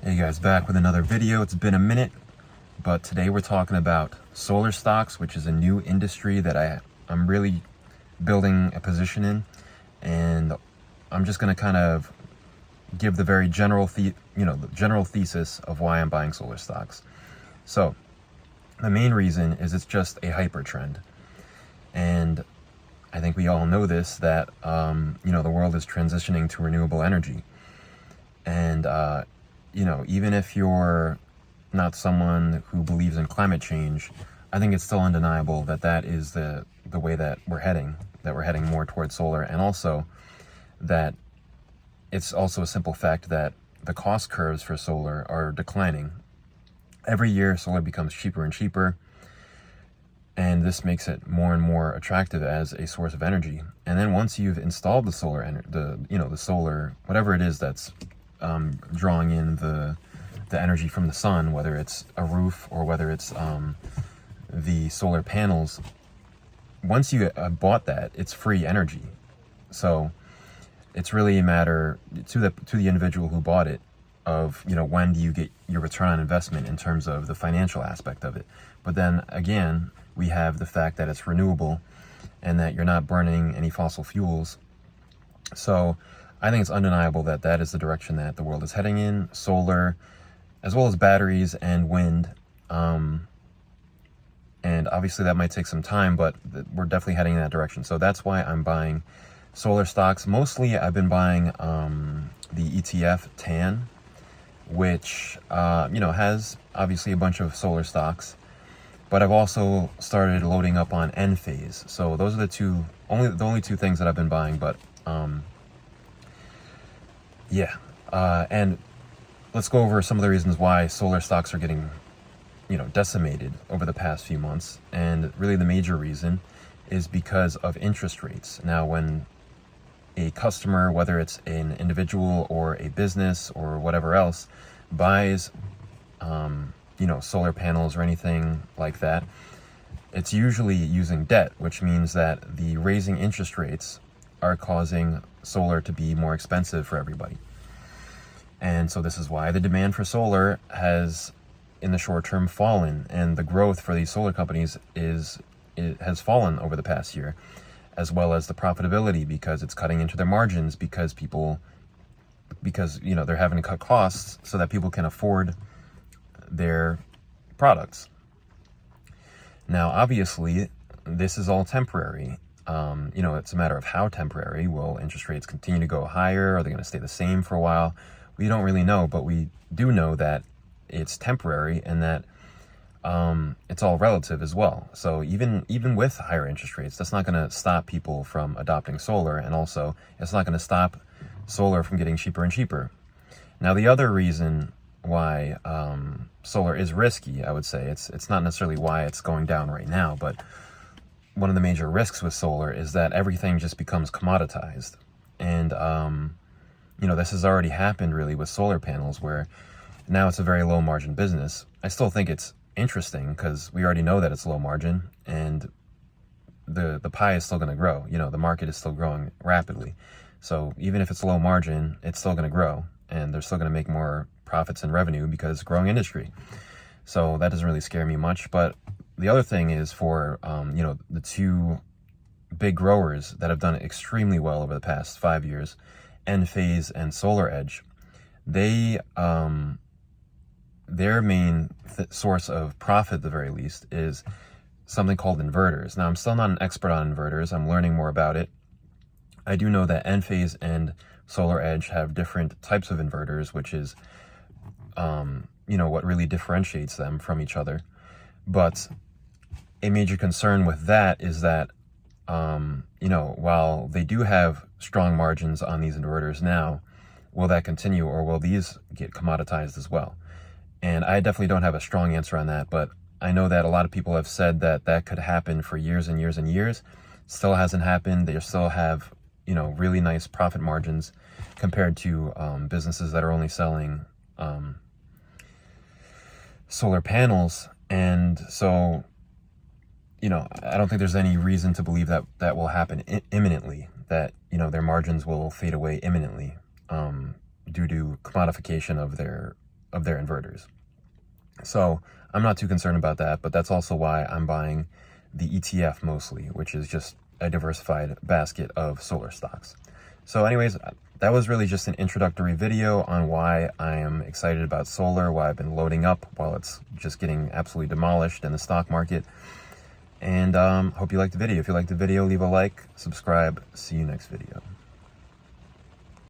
Hey guys, back with another video. It's been a minute, but today we're talking about solar stocks, which is a new industry that I'm really building a position in, and I'm just going to kind of give the very general general thesis of why I'm buying solar stocks. So the main reason is it's just a hyper trend, and I think we all know this, that the world is transitioning to renewable energy, and even if you're not someone who believes in climate change, I think it's still undeniable that that is the way that we're heading more towards solar. And also that it's also a simple fact that the cost curves for solar are declining. Every year solar becomes cheaper and cheaper, and this makes it more and more attractive as a source of energy. And then once you've installed the solar, whatever it is that's drawing in the energy from the sun, whether it's a roof or whether it's the solar panels, once you bought that, it's free energy. So it's really a matter to the individual who bought it of, when do you get your return on investment in terms of the financial aspect of it. But then again, we have the fact that it's renewable and that you're not burning any fossil fuels. So I think it's undeniable that that is the direction that the world is heading in, solar, as well as batteries and wind. And obviously that might take some time, but we're definitely heading in that direction. So that's why I'm buying solar stocks. Mostly I've been buying the ETF TAN, which has obviously a bunch of solar stocks, but I've also started loading up on Enphase. So those are the only two things that I've been buying. But and let's go over some of the reasons why solar stocks are getting, decimated over the past few months. And really the major reason is because of interest rates. Now, when a customer, whether it's an individual or a business or whatever else, buys, solar panels or anything like that, it's usually using debt, which means that the raising interest rates are causing solar to be more expensive for everybody. And so this is why the demand for solar has, in the short term, fallen, and the growth for these solar companies has fallen over the past year, as well as the profitability, because it's cutting into their margins, because they're having to cut costs so that people can afford their products. Now, obviously, this is all temporary. It's a matter of how temporary. Will interest rates continue to go higher? Are they going to stay the same for a while? We don't really know, but we do know that it's temporary, and that it's all relative as well. So even with higher interest rates, that's not going to stop people from adopting solar, and also it's not going to stop solar from getting cheaper and cheaper. Now, the other reason why solar is risky, I would say, it's not necessarily why it's going down right now, but one of the major risks with solar is that everything just becomes commoditized. And this has already happened really with solar panels, where now it's a very low margin business. I still think it's interesting because we already know that it's low margin, and the pie is still going to grow. The market is still growing rapidly. So even if it's low margin, it's still going to grow, and they're still going to make more profits and revenue because it's a growing industry. So that doesn't really scare me much. But the other thing is for, the two big growers that have done extremely well over the past 5 years, Enphase and SolarEdge, their main source of profit, at the very least, is something called inverters. Now, I'm still not an expert on inverters. I'm learning more about it. I do know that Enphase and SolarEdge have different types of inverters, which is, what really differentiates them from each other. But a major concern with that is that, while they do have strong margins on these inverters now, will that continue, or will these get commoditized as well? And I definitely don't have a strong answer on that, but I know that a lot of people have said that that could happen for years and years and years. Still hasn't happened. They still have, really nice profit margins compared to businesses that are only selling solar panels. And so, I don't think there's any reason to believe that that will happen imminently, that, their margins will fade away imminently due to commodification of of their inverters. So I'm not too concerned about that, but that's also why I'm buying the ETF mostly, which is just a diversified basket of solar stocks. So anyways, that was really just an introductory video on why I am excited about solar, why I've been loading up while it's just getting absolutely demolished in the stock market. And hope you liked the video. If you liked the video, leave a like, subscribe. See you next video.